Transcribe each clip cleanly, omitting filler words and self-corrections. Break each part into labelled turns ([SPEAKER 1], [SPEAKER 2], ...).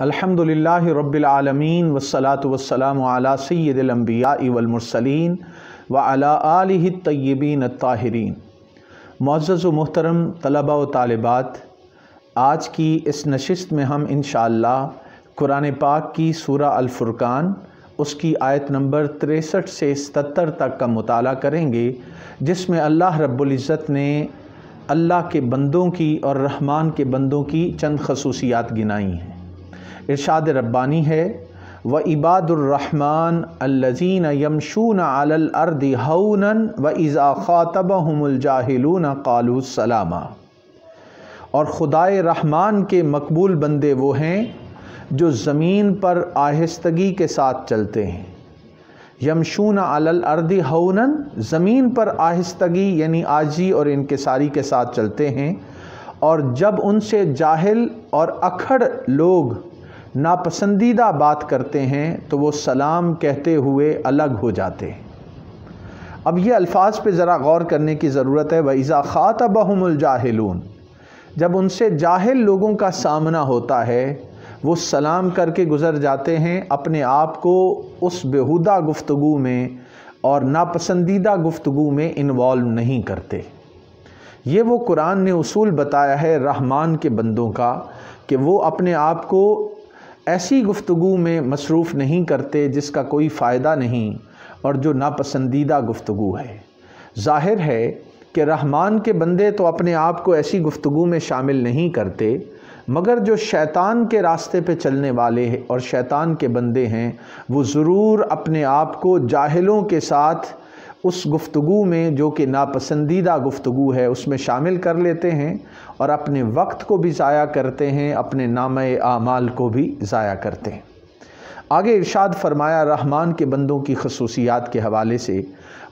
[SPEAKER 1] الحمدللہ رب العالمین والصلاة والسلام علی سید الانبیاء والمرسلین وعلی آلہ الطیبین الطاہرین۔ معزز و محترم طلباء و طالبات، آج کی اس نشست میں ہم انشاءاللہ قرآن پاک کی سورہ الفرقان اس کی آیت نمبر 63 سے 77 تک کا مطالعہ کریں گے، جس میں اللہ رب العزت نے اللہ کے بندوں کی اور رحمان کے بندوں کی چند خصوصیات گنائی ہیں۔ ارشاد ربانی ہے وَعِبَادُ الرَّحْمَنِ الَّذِينَ يَمْشُونَ عَلَى الْأَرْضِ هَوْنًا وَإِذَا خَاطَبَهُمُ الْجَاهِلُونَ قَالُوا سَلَامًا، اور خدائے رحمان کے مقبول بندے وہ ہیں جو زمین پر آہستگی کے ساتھ چلتے ہیں۔ یمشون علی الارض ہونا، زمین پر آہستگی یعنی عاجزی اور انکساری کے ساتھ چلتے ہیں، اور جب ان سے جاہل اور اکھڑ لوگ ناپسندیدہ بات کرتے ہیں تو وہ سلام کہتے ہوئے الگ ہو جاتے ہیں۔ اب یہ الفاظ پہ ذرا غور کرنے کی ضرورت ہے۔ وَإِذَا خَاطَبَهُمُ الْجَاهِلُونَ، جب ان سے جاہل لوگوں کا سامنا ہوتا ہے وہ سلام کر کے گزر جاتے ہیں، اپنے آپ کو اس بیہودہ گفتگو میں اور ناپسندیدہ گفتگو میں انوالو نہیں کرتے۔ یہ وہ قرآن نے اصول بتایا ہے رحمان کے بندوں کا کہ وہ اپنے آپ کو ایسی گفتگو میں مصروف نہیں کرتے جس کا کوئی فائدہ نہیں اور جو ناپسندیدہ گفتگو ہے۔ ظاہر ہے کہ رحمان کے بندے تو اپنے آپ کو ایسی گفتگو میں شامل نہیں کرتے، مگر جو شیطان کے راستے پہ چلنے والے ہیں اور شیطان کے بندے ہیں وہ ضرور اپنے آپ کو جاہلوں کے ساتھ اس گفتگو میں جو کہ ناپسندیدہ گفتگو ہے اس میں شامل کر لیتے ہیں اور اپنے وقت کو بھی ضائع کرتے ہیں، اپنے نامہ اعمال کو بھی ضائع کرتے ہیں۔ آگے ارشاد فرمایا رحمان کے بندوں کی خصوصیات کے حوالے سے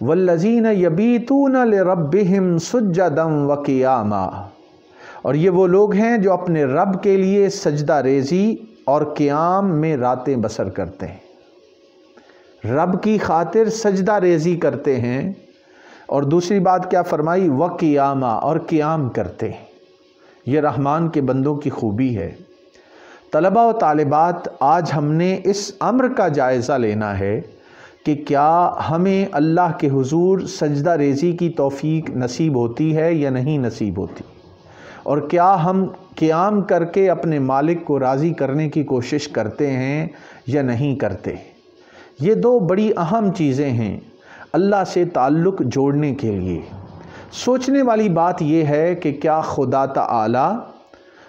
[SPEAKER 1] وَالَّذِينَ يَبِيتُونَ لِرَبِّهِمْ سُجَّدًا وَقِيَامًا، اور یہ وہ لوگ ہیں جو اپنے رب کے لیے سجدہ ریزی اور قیام میں راتیں بسر کرتے ہیں، رب کی خاطر سجدہ ریزی کرتے ہیں، اور دوسری بات کیا فرمائی وَقِيَامًا، اور قیام کرتے ہیں۔ یہ رحمان کے بندوں کی خوبی ہے۔ طلباء و طالبات، آج ہم نے اس امر کا جائزہ لینا ہے کہ کیا ہمیں اللہ کے حضور سجدہ ریزی کی توفیق نصیب ہوتی ہے یا نہیں نصیب ہوتی، اور کیا ہم قیام کر کے اپنے مالک کو راضی کرنے کی کوشش کرتے ہیں یا نہیں کرتے۔ یہ دو بڑی اہم چیزیں ہیں اللہ سے تعلق جوڑنے کے لیے۔ سوچنے والی بات یہ ہے کہ کیا خدا تعالی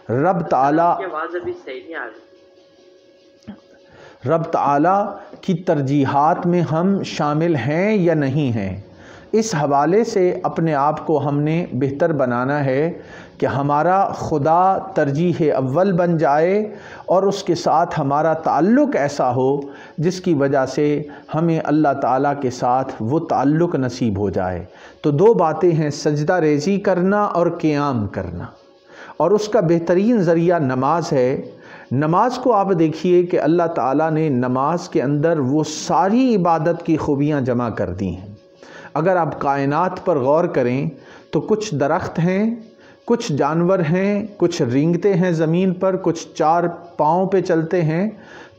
[SPEAKER 1] رب تعالی کی ترجیحات میں ہم شامل ہیں یا نہیں ہیں۔ اس حوالے سے اپنے آپ کو ہم نے بہتر بنانا ہے کہ ہمارا خدا ترجیح اول بن جائے اور اس کے ساتھ ہمارا تعلق ایسا ہو جس کی وجہ سے ہمیں اللہ تعالیٰ کے ساتھ وہ تعلق نصیب ہو جائے۔ تو دو باتیں ہیں، سجدہ ریزی کرنا اور قیام کرنا، اور اس کا بہترین ذریعہ نماز ہے۔ نماز کو آپ دیکھیے کہ اللہ تعالیٰ نے نماز کے اندر وہ ساری عبادت کی خوبیاں جمع کر دی ہیں۔ اگر آپ کائنات پر غور کریں تو کچھ درخت ہیں، کچھ جانور ہیں، کچھ رینگتے ہیں زمین پر، کچھ چار پاؤں پہ چلتے ہیں،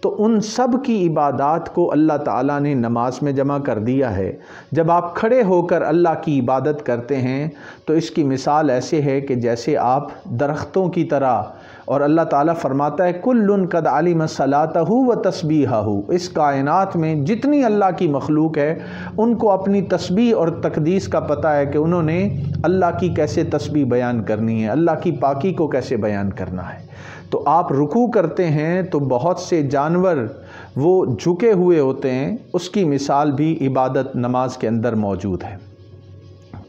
[SPEAKER 1] تو ان سب کی عبادات کو اللہ تعالیٰ نے نماز میں جمع کر دیا ہے۔ جب آپ کھڑے ہو کر اللہ کی عبادت کرتے ہیں تو اس کی مثال ایسے ہے کہ جیسے آپ درختوں کی طرح، اور اللہ تعالیٰ فرماتا ہے کُلٌ قد علم صلاتہ و تسبیحہ، اس کائنات میں جتنی اللہ کی مخلوق ہے ان کو اپنی تسبیح اور تقدیس کا پتہ ہے کہ انہوں نے اللہ کی کیسے تسبیح بیان کرنی ہے، اللہ کی پاکی کو کیسے بیان کرنا ہے۔ تو آپ رکوع کرتے ہیں تو بہت سے جانور وہ جھکے ہوئے ہوتے ہیں، اس کی مثال بھی عبادت نماز کے اندر موجود ہے۔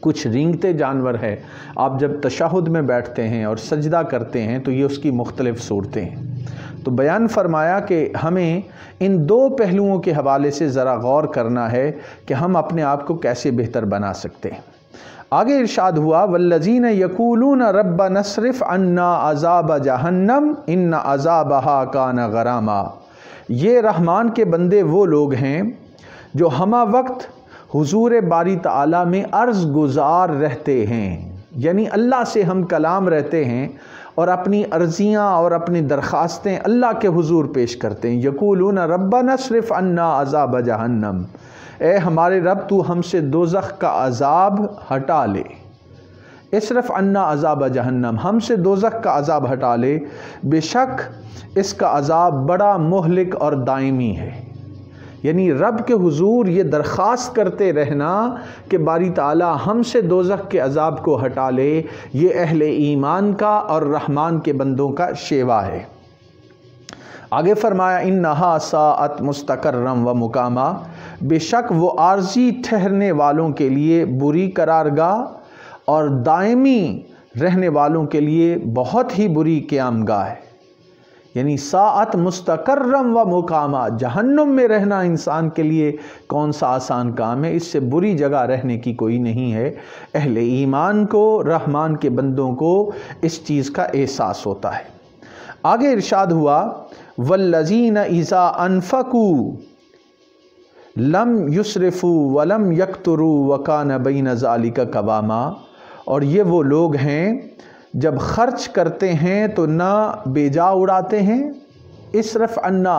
[SPEAKER 1] کچھ رینگتے جانور ہے، آپ جب تشہد میں بیٹھتے ہیں اور سجدہ کرتے ہیں تو یہ اس کی مختلف صورتیں ہیں۔ تو بیان فرمایا کہ ہمیں ان دو پہلوؤں کے حوالے سے ذرا غور کرنا ہے کہ ہم اپنے آپ کو کیسے بہتر بنا سکتے ہیں۔ آگے ارشاد ہوا والذین یقولون ربنا اصرف عنا عذاب جہنم ان عذابها کان غراما، یہ رحمان کے بندے وہ لوگ ہیں جو ہمہ وقت حضور باری تعالیٰ میں عرض گزار رہتے ہیں، یعنی اللہ سے ہم کلام رہتے ہیں اور اپنی عرضیاں اور اپنی درخواستیں اللہ کے حضور پیش کرتے ہیں۔ یقولون ربنا اصرف عنا عذاب جہنم، اے ہمارے رب تو ہم سے دوزخ کا عذاب ہٹا لے۔ اصرف عنا عذاب جہنم، ہم سے دوزخ کا عذاب ہٹا لے، بے شک اس کا عذاب بڑا مہلک اور دائمی ہے۔ یعنی رب کے حضور یہ درخواست کرتے رہنا کہ باری تعالیٰ ہم سے دوزخ کے عذاب کو ہٹا لے، یہ اہل ایمان کا اور رحمان کے بندوں کا شیوا ہے۔ آگے فرمایا انہا ساعت مستقرم و مقامہ، بے شک وہ عارضی ٹھہرنے والوں کے لیے بری قرارگاہ اور دائمی رہنے والوں کے لیے بہت ہی بری قیام گاہ ہے۔ یعنی ساعت مستقرم و مقامہ، جہنم میں رہنا انسان کے لیے کون سا آسان کام ہے، اس سے بری جگہ رہنے کی کوئی نہیں ہے۔ اہل ایمان کو، رحمان کے بندوں کو اس چیز کا احساس ہوتا ہے۔ آگے ارشاد ہوا والذین اذا انفقوا لم یسرفوا ولم یقتروا وکان بین ذلک قواما، اور یہ وہ لوگ ہیں جب خرچ کرتے ہیں تو نہ بیجا اڑاتے ہیں، اسرف عنا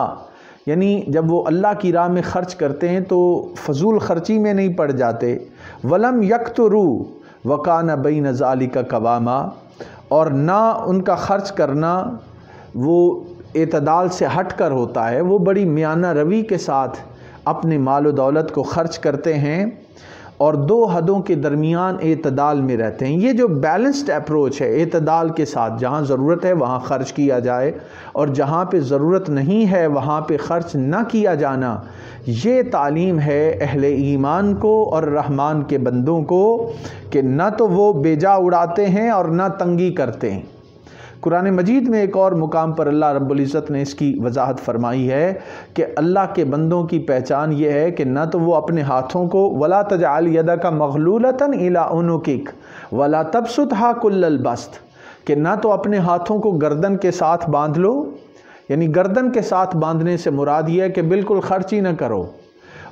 [SPEAKER 1] یعنی جب وہ اللہ کی راہ میں خرچ کرتے ہیں تو فضول خرچی میں نہیں پڑ جاتے، ولم یقتروا وکان بین ذلک قواما، اور نہ ان کا خرچ کرنا وہ اعتدال سے ہٹ کر ہوتا ہے، وہ بڑی میانہ روی کے ساتھ اپنے مال و دولت کو خرچ کرتے ہیں اور دو حدوں کے درمیان اعتدال میں رہتے ہیں۔ یہ جو بیلنسڈ اپروچ ہے، اعتدال کے ساتھ، جہاں ضرورت ہے وہاں خرچ کیا جائے اور جہاں پہ ضرورت نہیں ہے وہاں پہ خرچ نہ کیا جانا، یہ تعلیم ہے اہل ایمان کو اور رحمان کے بندوں کو کہ نہ تو وہ بیجا اڑاتے ہیں اور نہ تنگی کرتے ہیں۔ قرآن مجید میں ایک اور مقام پر اللہ رب العزت نے اس کی وضاحت فرمائی ہے کہ اللہ کے بندوں کی پہچان یہ ہے کہ نہ تو وہ اپنے ہاتھوں کو وَلَا تَجْعَلْ يَدَكَ مَغْلُولَةً إِلَىٰ عُنُقِكَ وَلَا تَبْسُطْهَا كُلَّ الْبَسْطِ، کہ نہ تو اپنے ہاتھوں کو گردن کے ساتھ باندھ لو، یعنی گردن کے ساتھ باندھنے سے مراد یہ ہے کہ بالکل خرچ ہی نہ کرو،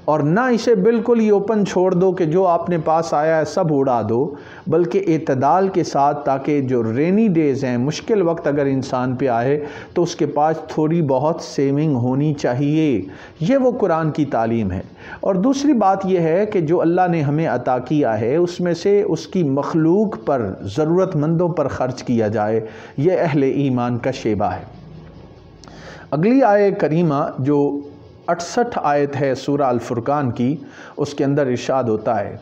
[SPEAKER 1] اور نہ اسے بالکل ہی اوپن چھوڑ دو کہ جو آپ نے پاس آیا ہے سب اڑا دو، بلکہ اعتدال کے ساتھ، تاکہ جو رینی ڈیز ہیں، مشکل وقت اگر انسان پہ آئے تو اس کے پاس تھوڑی بہت سیونگ ہونی چاہیے۔ یہ وہ قرآن کی تعلیم ہے۔ اور دوسری بات یہ ہے کہ جو اللہ نے ہمیں عطا کیا ہے اس میں سے اس کی مخلوق پر، ضرورت مندوں پر خرچ کیا جائے، یہ اہل ایمان کا شیبہ ہے۔ اگلی آیت کریمہ جو 68 آیت ہے سورہ الفرقان کی، اس کے اندر ارشاد ہوتا ہے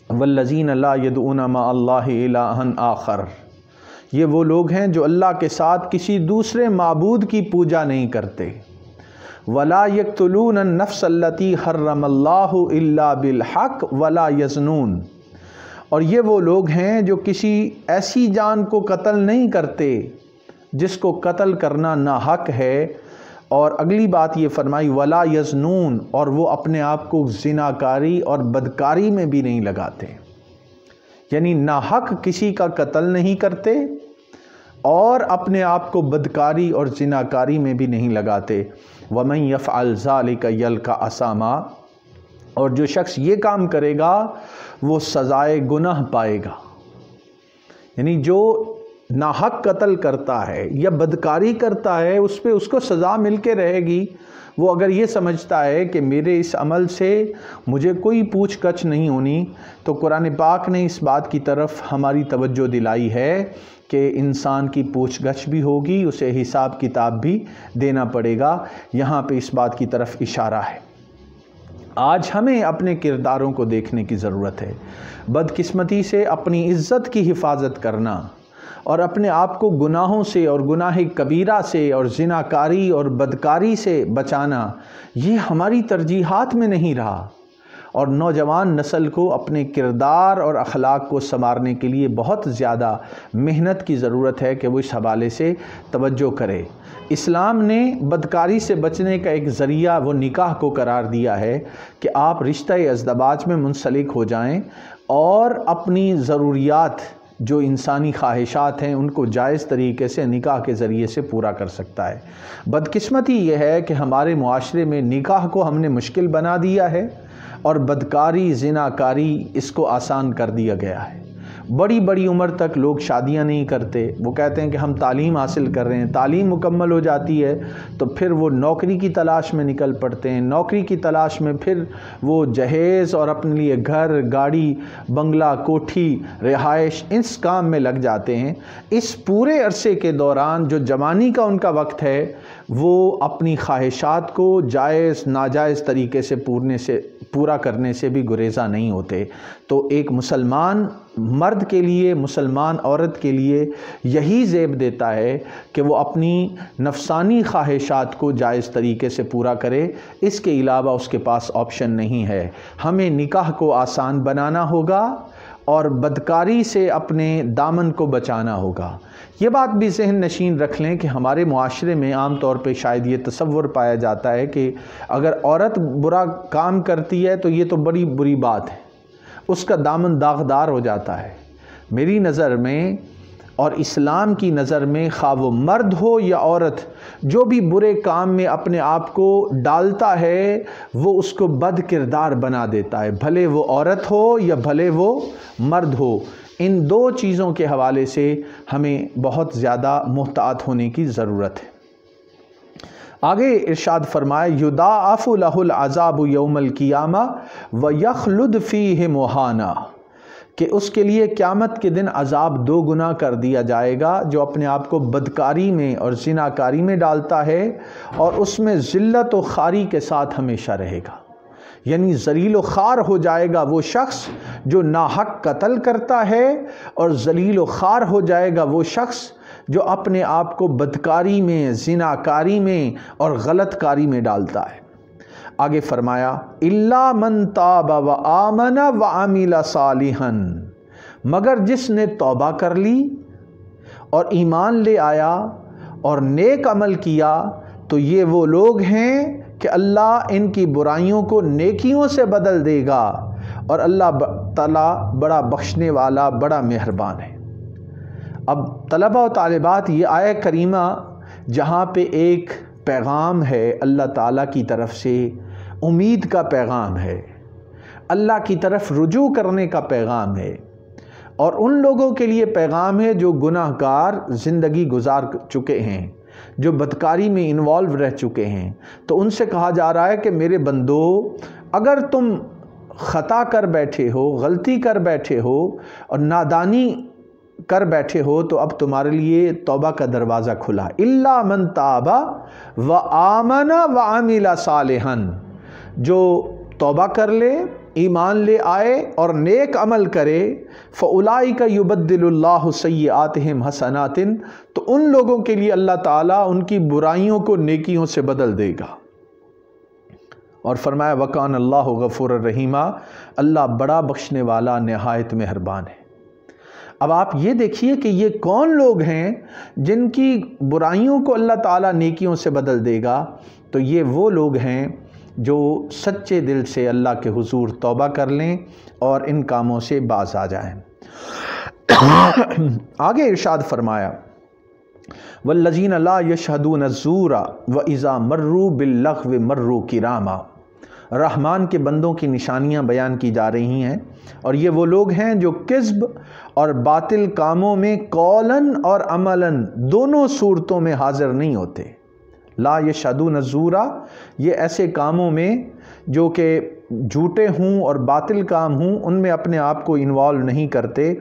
[SPEAKER 1] والذین لا یدعون مع اللہ الہا آخر، یہ وہ لوگ ہیں جو اللہ کے ساتھ کسی دوسرے معبود کی پوجا نہیں کرتے، ولا یقتلون النفس التی حرم اللہ الا بالحق ولا یزنون، اور یہ وہ لوگ ہیں جو کسی ایسی جان کو قتل نہیں کرتے جس کو قتل کرنا ناحق ہے، اور اگلی بات یہ فرمائی ولا یزنون، اور وہ اپنے آپ کو زناکاری اور بدکاری میں بھی نہیں لگاتے، یعنی ناحق کسی کا قتل نہیں کرتے اور اپنے آپ کو بدکاری اور زناکاری میں بھی نہیں لگاتے۔ وَمَن يَفْعَلْ ذَلِكَ يَلْقَ أَثَامًا، اور جو شخص یہ کام کرے گا وہ سزائے گناہ پائے گا۔ یعنی جو ناحق قتل کرتا ہے یا بدکاری کرتا ہے اس پہ اس کو سزا مل کے رہے گی۔ وہ اگر یہ سمجھتا ہے کہ میرے اس عمل سے مجھے کوئی پوچھ گچھ نہیں ہونی، تو قرآن پاک نے اس بات کی طرف ہماری توجہ دلائی ہے کہ انسان کی پوچھ گچھ بھی ہوگی، اسے حساب کتاب بھی دینا پڑے گا۔ یہاں پہ اس بات کی طرف اشارہ ہے۔ آج ہمیں اپنے کرداروں کو دیکھنے کی ضرورت ہے۔ بدقسمتی سے اپنی عزت کی حفاظت کرنا اور اپنے آپ کو گناہوں سے اور گناہ کبیرہ سے اور زناکاری اور بدکاری سے بچانا، یہ ہماری ترجیحات میں نہیں رہا، اور نوجوان نسل کو اپنے کردار اور اخلاق کو سنوارنے کے لیے بہت زیادہ محنت کی ضرورت ہے کہ وہ اس حوالے سے توجہ کرے۔ اسلام نے بدکاری سے بچنے کا ایک ذریعہ وہ نکاح کو قرار دیا ہے کہ آپ رشتہ ازدواج میں منسلک ہو جائیں اور اپنی ضروریات جو انسانی خواہشات ہیں ان کو جائز طریقے سے نکاح کے ذریعے سے پورا کر سکتا ہے۔ بدقسمتی یہ ہے کہ ہمارے معاشرے میں نکاح کو ہم نے مشکل بنا دیا ہے اور بدکاری، زناکاری اس کو آسان کر دیا گیا ہے۔ بڑی بڑی عمر تک لوگ شادیاں نہیں کرتے، وہ کہتے ہیں کہ ہم تعلیم حاصل کر رہے ہیں، تعلیم مکمل ہو جاتی ہے تو پھر وہ نوکری کی تلاش میں نکل پڑتے ہیں، نوکری کی تلاش میں پھر وہ جہیز اور اپنے لیے گھر، گاڑی، بنگلہ، کوٹھی، رہائش اس کام میں لگ جاتے ہیں۔ اس پورے عرصے کے دوران جو جوانی کا ان کا وقت ہے وہ اپنی خواہشات کو جائز ناجائز طریقے سے پورا کرنے سے بھی گریزاں نہیں ہوتے۔ تو ایک مسلمان مرد کے لیے، مسلمان عورت کے لیے یہی زیب دیتا ہے کہ وہ اپنی نفسانی خواہشات کو جائز طریقے سے پورا کرے، اس کے علاوہ اس کے پاس آپشن نہیں ہے۔ ہمیں نکاح کو آسان بنانا ہوگا اور بدکاری سے اپنے دامن کو بچانا ہوگا۔ یہ بات بھی ذہن نشین رکھ لیں کہ ہمارے معاشرے میں عام طور پہ شاید یہ تصور پایا جاتا ہے کہ اگر عورت برا کام کرتی ہے تو یہ تو بڑی بری بات ہے، اس کا دامن داغدار ہو جاتا ہے۔ میری نظر میں اور اسلام کی نظر میں خواہ وہ مرد ہو یا عورت، جو بھی برے کام میں اپنے آپ کو ڈالتا ہے وہ اس کو بد کردار بنا دیتا ہے، بھلے وہ عورت ہو یا بھلے وہ مرد ہو۔ ان دو چیزوں کے حوالے سے ہمیں بہت زیادہ محتاط ہونے کی ضرورت ہے۔ آگے ارشاد فرمائے یضاعف لہ العذاب یوم القیامہ ویخلد فیہ مہانا، کہ اس کے لیے قیامت کے دن عذاب 2 گنا کر دیا جائے گا جو اپنے آپ کو بدکاری میں اور زناکاری میں ڈالتا ہے، اور اس میں ذلت و خواری کے ساتھ ہمیشہ رہے گا۔ یعنی ذلیل و خوار ہو جائے گا وہ شخص جو ناحق قتل کرتا ہے، اور ذلیل و خوار ہو جائے گا وہ شخص جو اپنے آپ کو بدکاری میں، زناکاری میں اور غلط کاری میں ڈالتا ہے۔ آگے فرمایا الا من تاب وآمن وعمل صالحا، مگر جس نے توبہ کر لی اور ایمان لے آیا اور نیک عمل کیا تو یہ وہ لوگ ہیں کہ اللہ ان کی برائیوں کو نیکیوں سے بدل دے گا، اور اللہ تعالیٰ بڑا بخشنے والا، بڑا مہربان ہے۔ اب طلبہ و طالبات، یہ آیہ کریمہ جہاں پہ ایک پیغام ہے اللہ تعالیٰ کی طرف سے، امید کا پیغام ہے، اللہ کی طرف رجوع کرنے کا پیغام ہے، اور ان لوگوں کے لیے پیغام ہے جو گناہ گار زندگی گزار چکے ہیں، جو بدکاری میں انوالو رہ چکے ہیں۔ تو ان سے کہا جا رہا ہے کہ میرے بندو، اگر تم خطا کر بیٹھے ہو، غلطی کر بیٹھے ہو اور نادانی کر بیٹھے ہو تو اب تمہارے لیے توبہ کا دروازہ کھلا۔ الا من تاب وآمن وعمل صالحا، جو توبہ کر لے، ایمان لے آئے اور نیک عمل کرے، فَأُولَئِكَ يُبَدِّلُ اللَّهُ سَيِّئَاتِهِمْ حَسَنَاتٍ، تو ان لوگوں کے لیے اللہ تعالیٰ ان کی برائیوں کو نیکیوں سے بدل دے گا۔ اور فرمایا وَكَانَ اللَّهُ غَفُورًا رَحِيمًا، اللہ بڑا بخشنے والا، نہایت مہربان ہے۔ اب آپ یہ دیکھیے کہ یہ کون لوگ ہیں جن کی برائیوں کو اللہ تعالیٰ نیکیوں سے بدل دے گا؟ تو یہ وہ لوگ ہیں جو سچے دل سے اللہ کے حضور توبہ کر لیں اور ان کاموں سے باز آ جائیں۔ آگے ارشاد فرمایا والذین لا یشہدون الزور واذا مروا باللغو مروا کراما، رحمان کے بندوں کی نشانیاں بیان کی جا رہی ہیں، اور یہ وہ لوگ ہیں جو کذب اور باطل کاموں میں قولاً اور عملاً دونوں صورتوں میں حاضر نہیں ہوتے۔ لا یشہدون الزور، یہ ایسے کاموں میں جو کہ جھوٹے ہوں اور باطل کام ہوں ان میں اپنے آپ کو انوالو نہیں کرتے،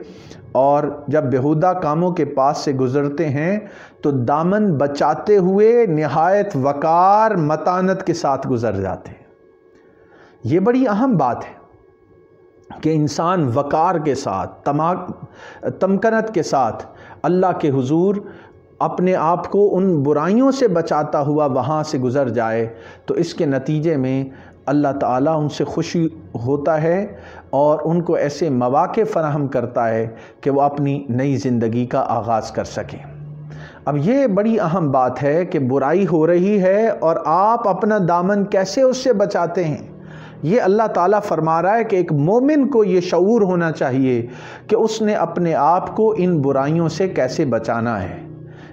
[SPEAKER 1] اور جب بیہودہ کاموں کے پاس سے گزرتے ہیں تو دامن بچاتے ہوئے نہایت وقار متانت کے ساتھ گزر جاتے ہیں۔ یہ بڑی اہم بات ہے کہ انسان وقار کے ساتھ، تمکنت کے ساتھ اللہ کے حضور اپنے آپ کو ان برائیوں سے بچاتا ہوا وہاں سے گزر جائے، تو اس کے نتیجے میں اللہ تعالیٰ ان سے خوشی ہوتا ہے اور ان کو ایسے مواقع فراہم کرتا ہے کہ وہ اپنی نئی زندگی کا آغاز کر سکیں۔ اب یہ بڑی اہم بات ہے کہ برائی ہو رہی ہے اور آپ اپنا دامن کیسے اس سے بچاتے ہیں۔ یہ اللہ تعالیٰ فرما رہا ہے کہ ایک مومن کو یہ شعور ہونا چاہیے کہ اس نے اپنے آپ کو ان برائیوں سے کیسے بچانا ہے۔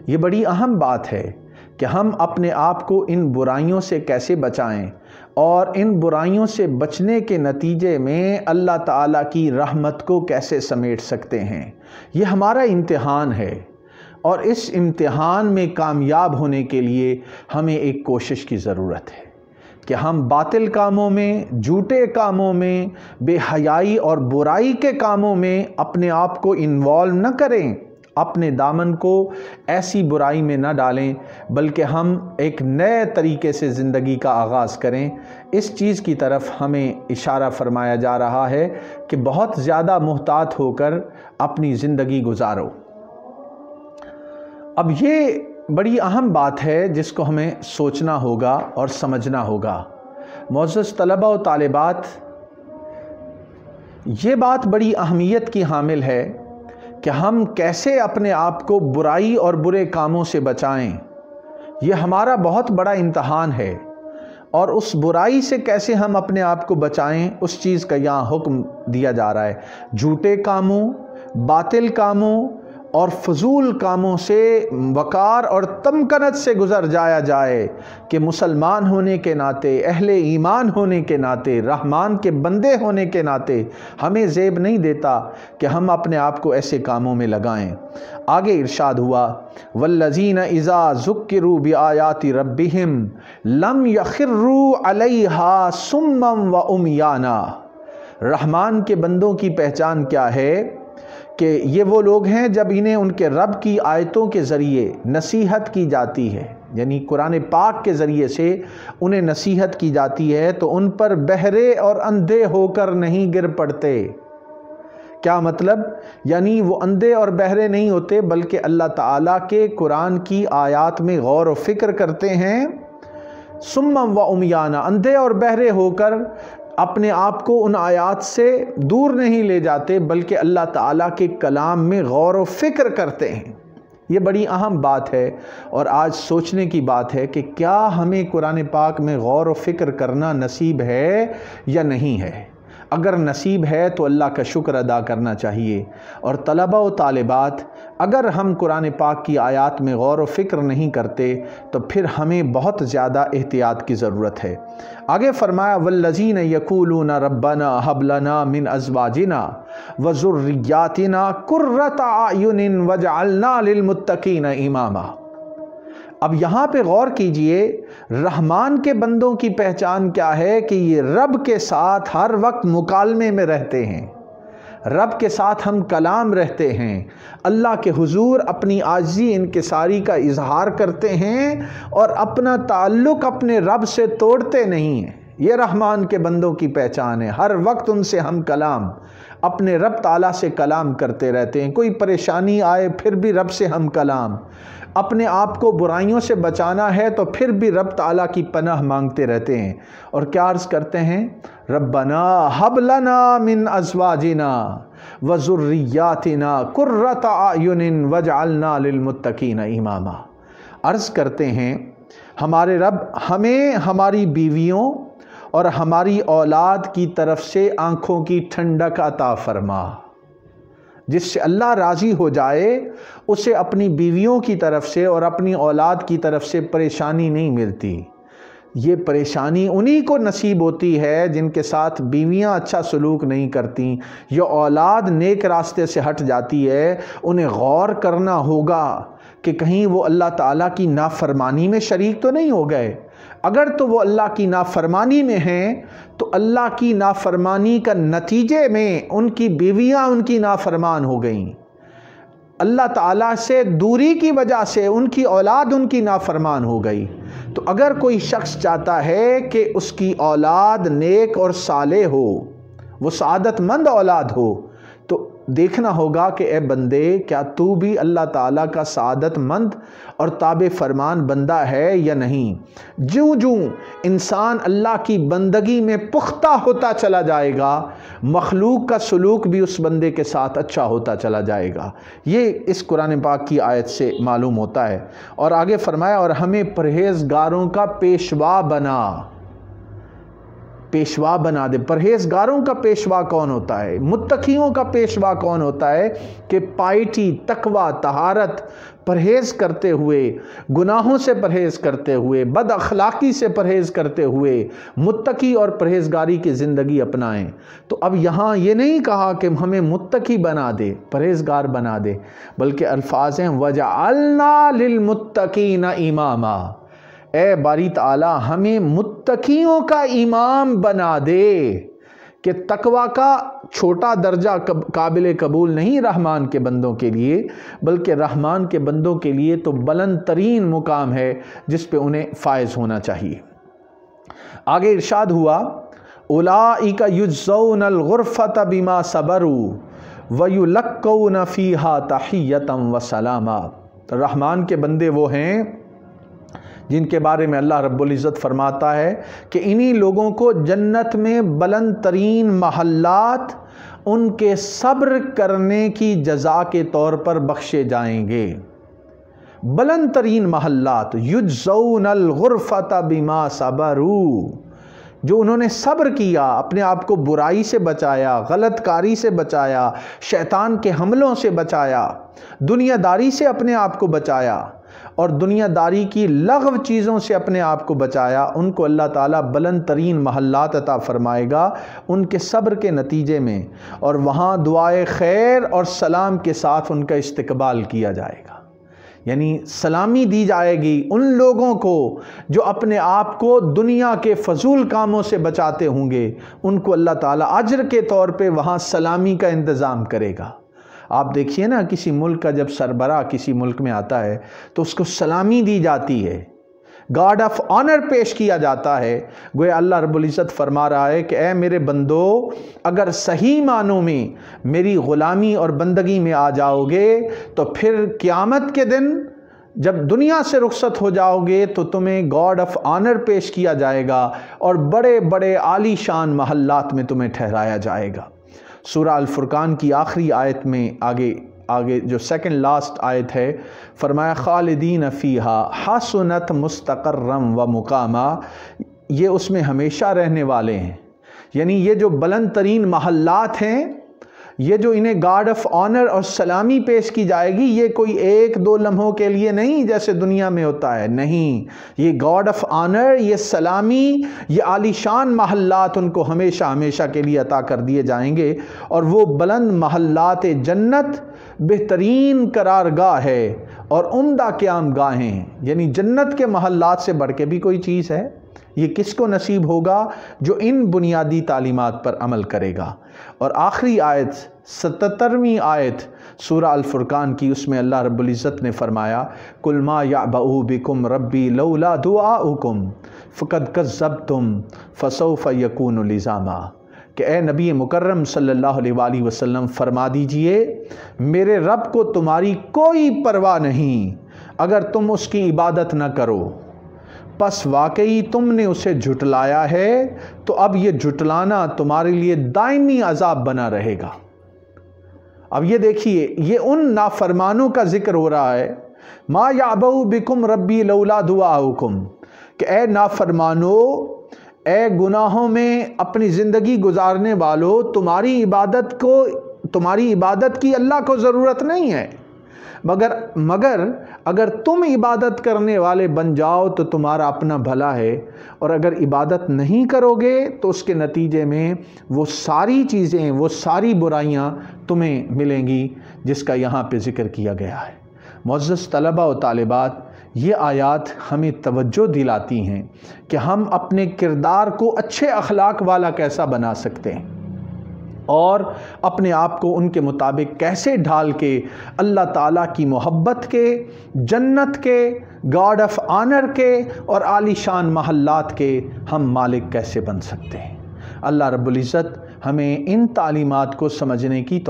[SPEAKER 1] یہ بڑی اہم بات ہے کہ ہم اپنے آپ کو ان برائیوں سے کیسے بچائیں اور ان برائیوں سے بچنے کے نتیجے میں اللہ تعالیٰ کی رحمت کو کیسے سمیٹ سکتے ہیں۔ یہ ہمارا امتحان ہے، اور اس امتحان میں کامیاب ہونے کے لیے ہمیں ایک کوشش کی ضرورت ہے کہ ہم باطل کاموں میں، جھوٹے کاموں میں، بے حیائی اور برائی کے کاموں میں اپنے آپ کو انوالو نہ کریں، اپنے دامن کو ایسی برائی میں نہ ڈالیں، بلکہ ہم ایک نئے طریقے سے زندگی کا آغاز کریں۔ اس چیز کی طرف ہمیں اشارہ فرمایا جا رہا ہے کہ بہت زیادہ محتاط ہو کر اپنی زندگی گزارو۔ اب یہ بڑی اہم بات ہے جس کو ہمیں سوچنا ہوگا اور سمجھنا ہوگا۔ معزز طلبہ و طالبات، یہ بات بڑی اہمیت کی حامل ہے کہ ہم کیسے اپنے آپ کو برائی اور برے کاموں سے بچائیں۔ یہ ہمارا بہت بڑا امتحان ہے، اور اس برائی سے کیسے ہم اپنے آپ کو بچائیں اس چیز کا یہاں حکم دیا جا رہا ہے۔ جھوٹے کاموں، باطل کاموں اور فضول کاموں سے وقار اور تمکنت سے گزر جایا جائے کہ مسلمان ہونے کے ناطے، اہل ایمان ہونے کے ناطے، رحمان کے بندے ہونے کے ناطے ہمیں زیب نہیں دیتا کہ ہم اپنے آپ کو ایسے کاموں میں لگائیں۔ آگے ارشاد ہوا، والذین اذا ذکروا بآیات ربہم لم یخروا علیہا صما وعمیانا۔ رحمان کے بندوں کی پہچان کیا ہے کہ یہ وہ لوگ ہیں جب انہیں ان کے رب کی آیتوں کے ذریعے نصیحت کی جاتی ہے، یعنی قرآن پاک کے ذریعے سے انہیں نصیحت کی جاتی ہے تو ان پر بہرے اور اندھے ہو کر نہیں گر پڑتے۔ کیا مطلب؟ یعنی وہ اندھے اور بہرے نہیں ہوتے، بلکہ اللہ تعالیٰ کے قرآن کی آیات میں غور و فکر کرتے ہیں، صما وعمیانا، اندھے اور بہرے ہو کر اپنے آپ کو ان آیات سے دور نہیں لے جاتے، بلکہ اللہ تعالیٰ کے کلام میں غور و فکر کرتے ہیں۔ یہ بڑی اہم بات ہے، اور آج سوچنے کی بات ہے کہ کیا ہمیں قرآن پاک میں غور و فکر کرنا نصیب ہے یا نہیں ہے۔ اگر نصیب ہے تو اللہ کا شکر ادا کرنا چاہیے۔ اور طلبہ و طالبات، اگر ہم قرآن پاک کی آیات میں غور و فکر نہیں کرتے تو پھر ہمیں بہت زیادہ احتیاط کی ضرورت ہے۔ آگے فرمایا، والذین یقولون ربنا ھب لنا من ازواجنا وذریاتنا قرۃ اعین واجعلنا للمتقین اماما۔ اب یہاں پہ غور کیجئے، رحمان کے بندوں کی پہچان کیا ہے کہ یہ رب کے ساتھ ہر وقت مکالمے میں رہتے ہیں، رب کے ساتھ ہم کلام رہتے ہیں، اللہ کے حضور اپنی عاجزی انکساری کا اظہار کرتے ہیں اور اپنا تعلق اپنے رب سے توڑتے نہیں ہیں۔ یہ رحمان کے بندوں کی پہچان ہے، ہر وقت ان سے ہم کلام، اپنے رب تعالیٰ سے کلام کرتے رہتے ہیں۔ کوئی پریشانی آئے پھر بھی رب سے ہم کلام، اپنے آپ کو برائیوں سے بچانا ہے تو پھر بھی رب تعالیٰ کی پناہ مانگتے رہتے ہیں، اور کیا عرض کرتے ہیں؟ ربنا ھب لنا من ازواجنا وذریاتنا قرۃ اعین واجعلنا للمتقین اماما۔ عرض کرتے ہیں، ہمارے رب ہمیں ہماری بیویوں اور ہماری اولاد کی طرف سے آنکھوں کی ٹھنڈک عطا فرما۔ جس سے اللہ راضی ہو جائے اسے اپنی بیویوں کی طرف سے اور اپنی اولاد کی طرف سے پریشانی نہیں ملتی۔ یہ پریشانی انہی کو نصیب ہوتی ہے جن کے ساتھ بیویاں اچھا سلوک نہیں کرتی، یا اولاد نیک راستے سے ہٹ جاتی ہے۔ انہیں غور کرنا ہوگا کہ کہیں وہ اللہ تعالیٰ کی نافرمانی میں شریک تو نہیں ہو گئے۔ اگر تو وہ اللہ کی نافرمانی میں ہیں تو اللہ کی نافرمانی کا نتیجے میں ان کی بیویاں ان کی نافرمان ہو گئیں، اللہ تعالیٰ سے دوری کی وجہ سے ان کی اولاد ان کی نافرمان ہو گئی۔ تو اگر کوئی شخص چاہتا ہے کہ اس کی اولاد نیک اور صالح ہو، وہ سعادت مند اولاد ہو، تو دیکھنا ہوگا کہ اے بندے، کیا تو بھی اللہ تعالیٰ کا سعادت مند اور تابع فرمان بندہ ہے یا نہیں؟ جوں جوں انسان اللہ کی بندگی میں پختہ ہوتا چلا جائے گا، مخلوق کا سلوک بھی اس بندے کے ساتھ اچھا ہوتا چلا جائے گا۔ یہ اس قرآن پاک کی آیت سے معلوم ہوتا ہے۔ اور آگے فرمایا، اور ہمیں پرہیزگاروں کا پیشوا بنا۔ پیشوا بنا دے۔ پرہیزگاروں کا پیشوا کون ہوتا ہے؟ متقیوں کا پیشوا کون ہوتا ہے؟ کہ پائٹی، تقوی، طہارت پرہیز کرتے ہوئے، گناہوں سے پرہیز کرتے ہوئے، بد اخلاقی سے پرہیز کرتے ہوئے متقی اور پرہیزگاری کی زندگی اپنائیں۔ تو اب یہاں یہ نہیں کہا کہ ہمیں متقی بنا دے، پرہیزگار بنا دے، بلکہ الفاظ ہیں وَجَعَلْنَا لِلْمُتَّقِينَ إِمَامًا، اے باری تعالی ہمیں متقیوں کا امام بنا دے۔ کہ تقوی کا چھوٹا درجہ قابل قبول نہیں رحمان کے بندوں کے لیے، بلکہ رحمان کے بندوں کے لیے تو بلند ترین مقام ہے جس پہ انہیں فائز ہونا چاہیے۔ آگے ارشاد ہوا اولئک یجزون الغرفۃ بما صبروا ویلقون فیہا تحیۃ وسلاما۔ رحمان کے بندے وہ ہیں جن کے بارے میں اللہ رب العزت فرماتا ہے کہ انہی لوگوں کو جنت میں بلند ترین محلات ان کے صبر کرنے کی جزا کے طور پر بخشے جائیں گے۔ بلند ترین محلات، یجزون الغرفۃ بما صبروا، جو انہوں نے صبر کیا، اپنے آپ کو برائی سے بچایا، غلط کاری سے بچایا، شیطان کے حملوں سے بچایا، دنیا داری سے اپنے آپ کو بچایا اور دنیا داری کی لغو چیزوں سے اپنے آپ کو بچایا، ان کو اللہ تعالیٰ بلند ترین محلات عطا فرمائے گا ان کے صبر کے نتیجے میں، اور وہاں دعائے خیر اور سلام کے ساتھ ان کا استقبال کیا جائے گا۔ یعنی سلامی دی جائے گی ان لوگوں کو جو اپنے آپ کو دنیا کے فضول کاموں سے بچاتے ہوں گے، ان کو اللہ تعالیٰ اجر کے طور پہ وہاں سلامی کا انتظام کرے گا۔ آپ دیکھیے نا، کسی ملک کا جب سربراہ کسی ملک میں آتا ہے تو اس کو سلامی دی جاتی ہے، گارڈ آف آنر پیش کیا جاتا ہے۔ گویا اللہ رب العزت فرما رہا ہے کہ اے میرے بندو، اگر صحیح معنوں میں میری غلامی اور بندگی میں آ جاؤ گے تو پھر قیامت کے دن جب دنیا سے رخصت ہو جاؤ گے تو تمہیں گارڈ آف آنر پیش کیا جائے گا اور بڑے بڑے عالی شان محلات میں تمہیں ٹھہرایا جائے گا۔ سورہ الفرقان کی آخری آیت میں آگے جو سیکنڈ لاسٹ آیت ہے، فرمایا خالدین فیہا حسنت مستقرم و مقاما، یہ اس میں ہمیشہ رہنے والے ہیں۔ یعنی یہ جو بلند ترین محلات ہیں، یہ جو انہیں گارڈ آف آنر اور سلامی پیش کی جائے گی، یہ کوئی ایک دو لمحوں کے لیے نہیں جیسے دنیا میں ہوتا ہے، نہیں، یہ گارڈ آف آنر، یہ سلامی، یہ عالی شان محلات ان کو ہمیشہ ہمیشہ کے لیے عطا کر دیے جائیں گے۔ اور وہ بلند محلات جنت بہترین قرارگاہ ہے اور عمدہ قیام گاہیں، یعنی جنت کے محلات سے بڑھ کے بھی کوئی چیز ہے؟ یہ کس کو نصیب ہوگا؟ جو ان بنیادی تعلیمات پر عمل کرے گا۔ اور آخری آیت 77ویں آیت سورہ الفرقان کی، اس میں اللہ رب العزت نے فرمایا قُلْ مَا يَعْبَأُ بِكُمْ رَبِّي لَوْلَا دُعَاؤُكُمْ فَقَدْ كَذَّبْتُمْ فَسَوْفَ يَكُونُ لِزَامًا، کہ اے نبی مکرم صلی اللہ علیہ وآلہ وسلم فرما دیجئے میرے رب کو تمہاری کوئی پرواہ نہیں اگر تم اس کی عبادت نہ کرو، پس واقعی تم نے اسے جھٹلایا ہے تو اب یہ جھٹلانا تمہارے لیے دائمی عذاب بنا رہے گا۔ اب یہ دیکھیے، یہ ان نافرمانوں کا ذکر ہو رہا ہے، ما یعبؤ بکم ربی لولا دعاؤکم، کہ اے نافرمانو، اے گناہوں میں اپنی زندگی گزارنے والو، تمہاری عبادت کی اللہ کو ضرورت نہیں ہے، مگر اگر تم عبادت کرنے والے بن جاؤ تو تمہارا اپنا بھلا ہے، اور اگر عبادت نہیں کرو گے تو اس کے نتیجے میں وہ ساری چیزیں، وہ ساری برائیاں تمہیں ملیں گی جس کا یہاں پہ ذکر کیا گیا ہے۔ معزز طلبہ و طالبات، یہ آیات ہمیں توجہ دلاتی ہیں کہ ہم اپنے کردار کو اچھے اخلاق والا کیسا بنا سکتے ہیں اور اپنے آپ کو ان کے مطابق کیسے ڈھال کے اللہ تعالیٰ کی محبت کے، جنت کے، گارڈ آف آنر کے اور عالی شان محلات کے ہم مالک کیسے بن سکتے ہیں۔ اللہ رب العزت ہمیں ان تعلیمات کو سمجھنے کی